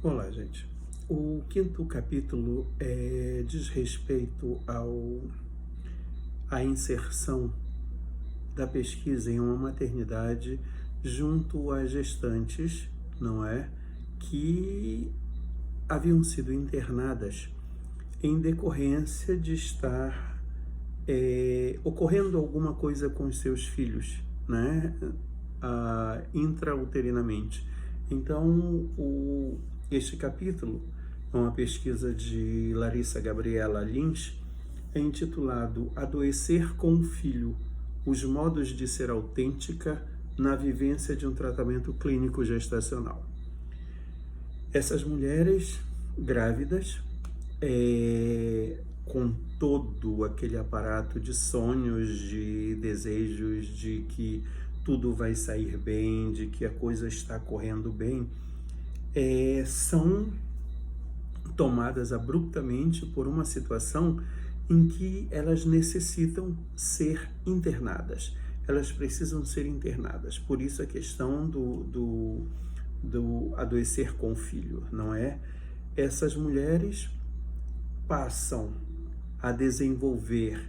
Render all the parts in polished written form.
Olá, gente. O quinto capítulo diz respeito à inserção da pesquisa em uma maternidade junto às gestantes, não é? Que haviam sido internadas em decorrência de estar ocorrendo alguma coisa com os seus filhos, né? Intrauterinamente. Então, este capítulo é uma pesquisa de Larissa Gabriela Lins, é intitulado Adoecer com o Filho, os modos de ser autêntica na vivência de um tratamento clínico gestacional. Essas mulheres grávidas, com todo aquele aparato de sonhos, de desejos, de que tudo vai sair bem, de que a coisa está correndo bem, são tomadas abruptamente por uma situação em que elas necessitam ser internadas. Elas precisam ser internadas. Por isso a questão do adoecer com o filho, não é? Essas mulheres passam a desenvolver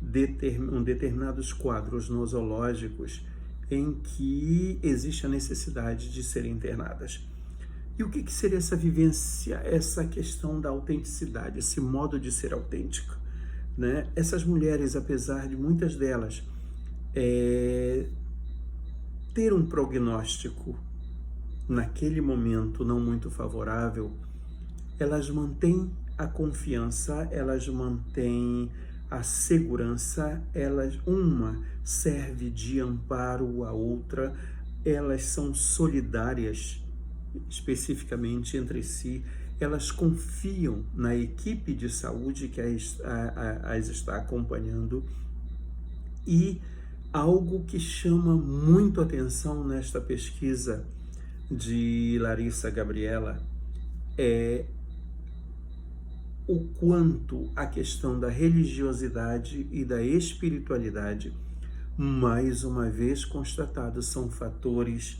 determinados quadros nosológicos em que existe a necessidade de serem internadas. E o que seria essa vivência, essa questão da autenticidade, esse modo de ser autêntico, né? Essas mulheres, apesar de muitas delas ter um prognóstico naquele momento não muito favorável, elas mantêm a confiança, elas mantêm a segurança, uma serve de amparo à outra, elas são solidárias especificamente entre si, elas confiam na equipe de saúde que as está acompanhando. E algo que chama muito atenção nesta pesquisa de Larissa Gabriela é o quanto a questão da religiosidade e da espiritualidade, mais uma vez constatado, são fatores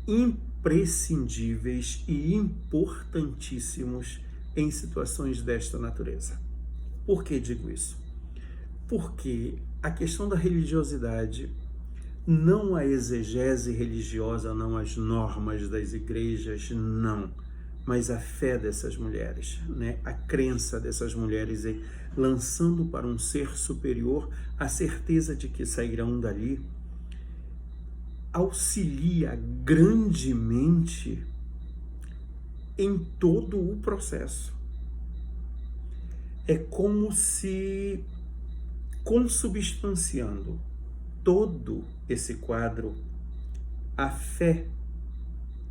imprescindíveis e importantíssimos em situações desta natureza. Por que digo isso? Porque a questão da religiosidade, não a exegese religiosa, não as normas das igrejas, não, mas a fé dessas mulheres, né? A crença dessas mulheres lançando para um ser superior a certeza de que sairão dali, auxilia grandemente em todo o processo. É como se, consubstanciando todo esse quadro, a fé,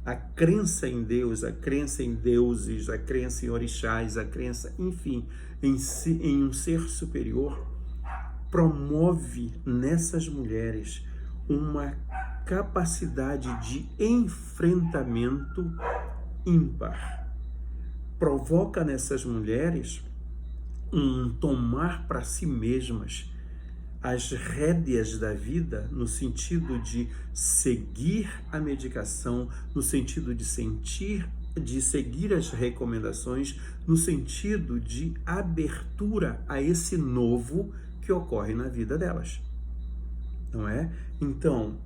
a crença em Deus, a crença em deuses, a crença em orixás, a crença, enfim, em um ser superior, promove nessas mulheres uma capacidade de enfrentamento ímpar. Provoca nessas mulheres um tomar para si mesmas as rédeas da vida, no sentido de seguir a medicação, no sentido de seguir as recomendações, no sentido de abertura a esse novo que ocorre na vida delas, não é? Então,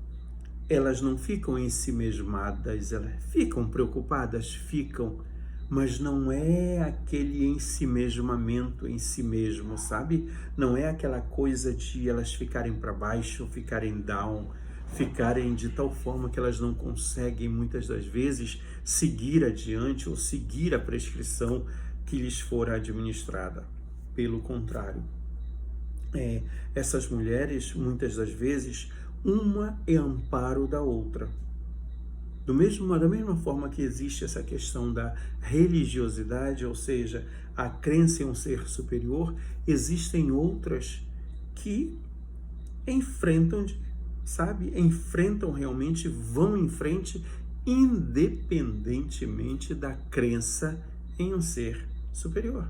elas não ficam ensimesmadas, elas ficam preocupadas, mas não é aquele ensimesmamento em si mesmo, sabe? Não é aquela coisa de elas ficarem para baixo, ficarem down, ficarem de tal forma que elas não conseguem, muitas das vezes, seguir adiante ou seguir a prescrição que lhes for administrada. Pelo contrário, essas mulheres, muitas das vezes, uma é amparo da outra. Da mesma forma que existe essa questão da religiosidade, ou seja, a crença em um ser superior, existem outras que enfrentam realmente, vão em frente, independentemente da crença em um ser superior.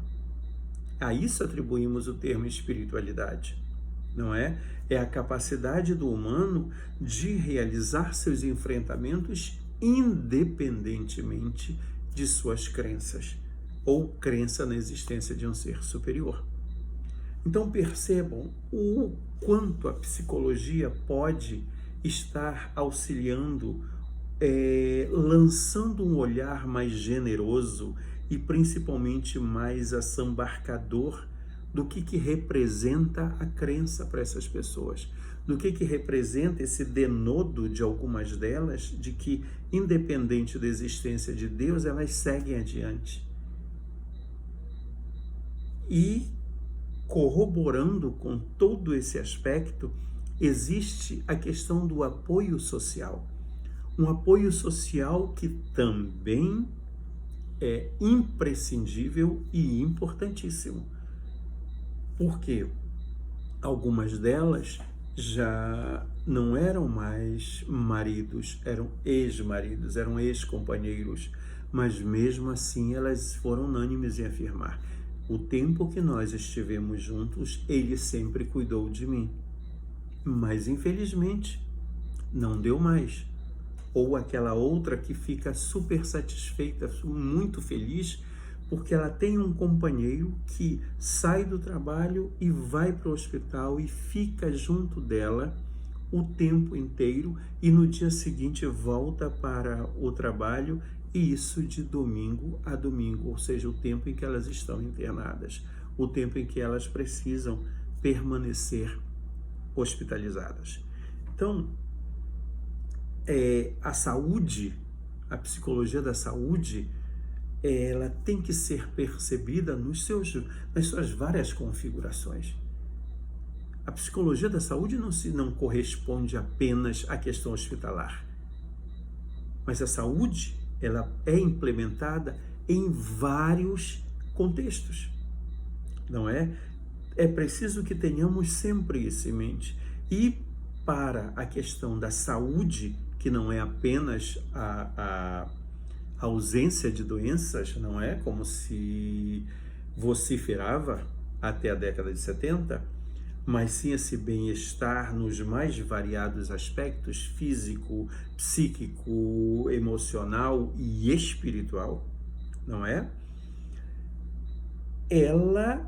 A isso atribuímos o termo espiritualidade, não é? É a capacidade do humano de realizar seus enfrentamentos independentemente de suas crenças, ou crença na existência de um ser superior. Então percebam o quanto a psicologia pode estar auxiliando, lançando um olhar mais generoso e principalmente mais assambarcador do que representa a crença para essas pessoas, do que representa esse denodo de algumas delas de que, independente da existência de Deus, elas seguem adiante. E, corroborando com todo esse aspecto, existe a questão do apoio social. Um apoio social que também é imprescindível e importantíssimo. Porque algumas delas já não eram mais maridos, eram ex-maridos, eram ex-companheiros, mas mesmo assim elas foram unânimes em afirmar: o tempo que nós estivemos juntos, ele sempre cuidou de mim. Mas infelizmente não deu mais. Ou aquela outra que fica super satisfeita, muito feliz, porque ela tem um companheiro que sai do trabalho e vai para o hospital e fica junto dela o tempo inteiro e no dia seguinte volta para o trabalho, e isso de domingo a domingo, ou seja, o tempo em que elas estão internadas, o tempo em que elas precisam permanecer hospitalizadas. Então, a saúde, a psicologia da saúde, ela tem que ser percebida nas suas várias configurações. A psicologia da saúde não corresponde apenas à questão hospitalar, mas a saúde, ela é implementada em vários contextos, não é? É preciso que tenhamos sempre isso em mente. E para a questão da saúde, que não é apenas a ausência de doenças, não é? Como se vociferava até a década de 70, mas sim esse bem-estar nos mais variados aspectos, físico, psíquico, emocional e espiritual, não é? Ela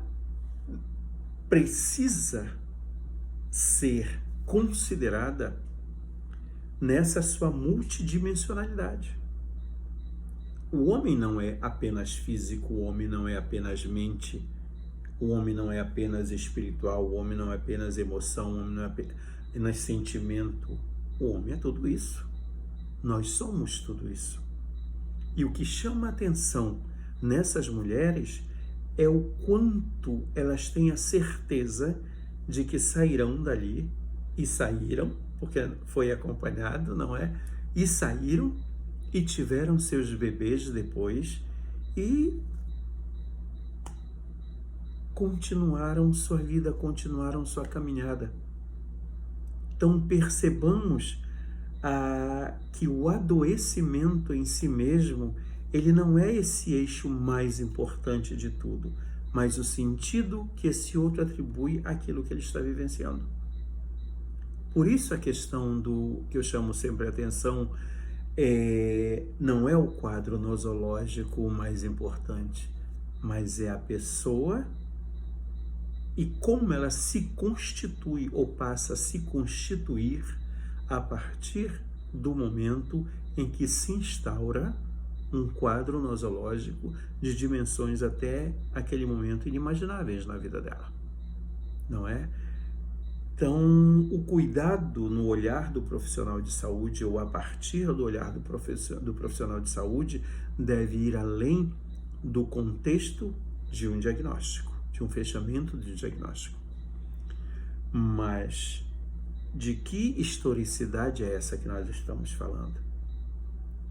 precisa ser considerada nessa sua multidimensionalidade. O homem não é apenas físico, o homem não é apenas mente, o homem não é apenas espiritual, o homem não é apenas emoção, o homem não é apenas sentimento. O homem é tudo isso. Nós somos tudo isso. E o que chama a atenção nessas mulheres é o quanto elas têm a certeza de que sairão dali, e saíram, porque foi acompanhado, não é? E saíram e tiveram seus bebês depois e continuaram sua vida, continuaram sua caminhada. Então percebamos que o adoecimento em si mesmo, ele não é esse eixo mais importante de tudo, mas o sentido que esse outro atribui àquilo que ele está vivenciando. Por isso a questão do que eu chamo sempre a atenção não é o quadro nosológico o mais importante, mas é a pessoa e como ela se constitui ou passa a se constituir a partir do momento em que se instaura um quadro nosológico de dimensões até aquele momento inimagináveis na vida dela, não é? Então, o cuidado no olhar do profissional de saúde, ou a partir do olhar do profissional de saúde, deve ir além do contexto de um diagnóstico, de um fechamento de diagnóstico. Mas de que historicidade é essa que nós estamos falando?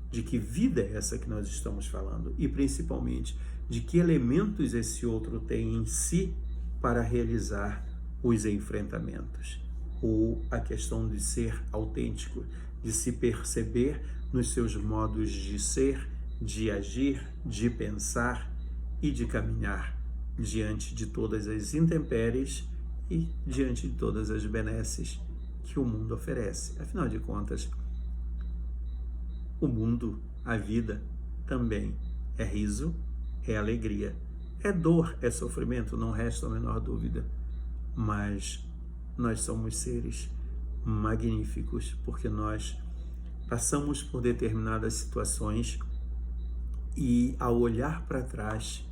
De que vida é essa que nós estamos falando? E principalmente, de que elementos esse outro tem em si para realizar os enfrentamentos, ou a questão de ser autêntico, de se perceber nos seus modos de ser, de agir, de pensar e de caminhar diante de todas as intempéries e diante de todas as benesses que o mundo oferece. Afinal de contas, o mundo, a vida, também é riso, é alegria, é dor, é sofrimento, não resta a menor dúvida. Mas nós somos seres magníficos porque nós passamos por determinadas situações e, ao olhar para trás,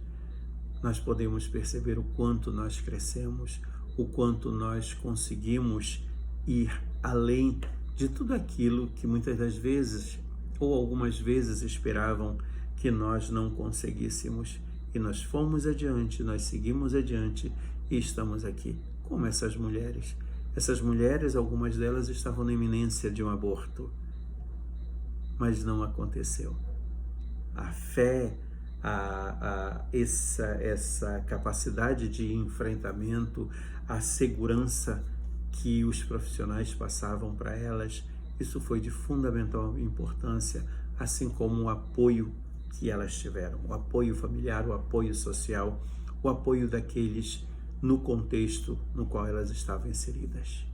nós podemos perceber o quanto nós crescemos, o quanto nós conseguimos ir além de tudo aquilo que muitas das vezes, ou algumas vezes, esperavam que nós não conseguíssemos. E nós fomos adiante, nós seguimos adiante e estamos aqui, como essas mulheres. Essas mulheres, algumas delas estavam na iminência de um aborto, mas não aconteceu. A fé, essa capacidade de enfrentamento, a segurança que os profissionais passavam para elas, isso foi de fundamental importância, assim como o apoio que elas tiveram, o apoio familiar, o apoio social, o apoio daqueles no contexto no qual elas estavam inseridas.